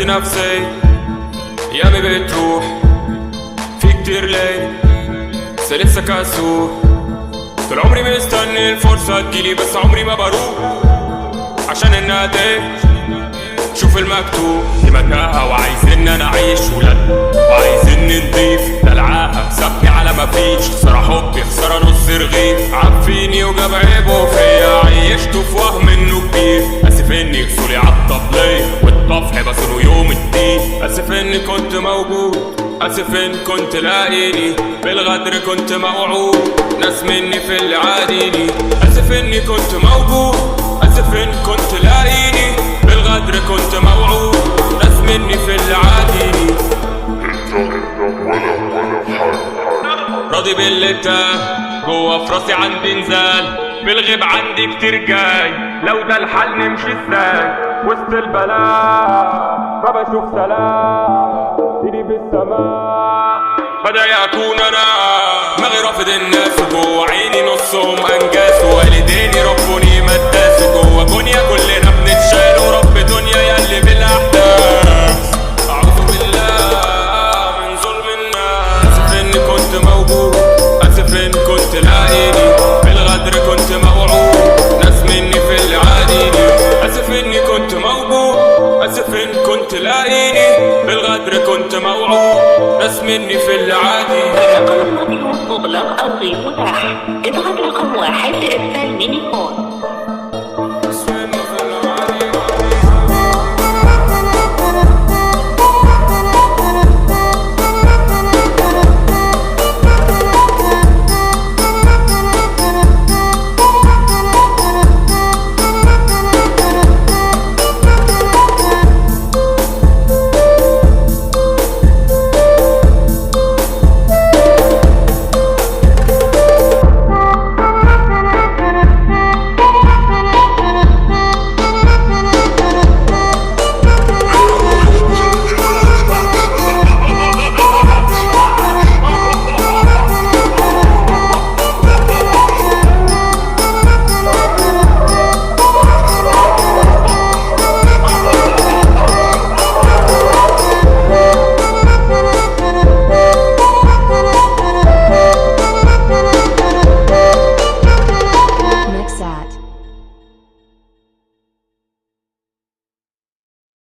نفسي ايامي بتروح في كتير ليل بس لسه كسور. طول عمري مستني الفرصة تجيلي بس عمري ما بروح عشان النادي شوف المكتوب دي متاهة وعايزين انا اعيش ولاد وعايزين نضيف دلعاها سابني على مفيش خسارة حبي خسارة نص رغيف عارفيني وجاب عيبه فيا عيشته في وهم انه كبير. اسف اني اصولي عالطبلية والطفح بصنه يوم الدين. اسف اني كنت موجود اسف ان كنت لاقيني بالغدر كنت موعود ناس مني في اللي عاديني. اسف اني كنت موجود اسف ان كنت لاقيني بالغدر كنت موعود ناس مني في اللي عاديني. راضي باللي تاه جوا في راسي عندي نزال بالغيب عندي كتير جاي لو ده الحل نمشي ازاي وسط البلاء ما بشوف سلام ايدي في السماء بدأ يكون انا دماغي رافض الناس وجوا عيني نصهم انجاس والديني ربوني مداس وجوا دنيا كلنا بنتشال ورب دنيا ياللي بالاحداث. اعوذ بالله من ظلم الناس. اسف اني كنت موجود اسف ان كنت لاقيني بالغدر كنت موعود ناس مني في اللي عاديني. اسف اني كنت موجود اسف ان كنت لاقيني بالغدر كنت موعود ناس مني في اللي عاديني.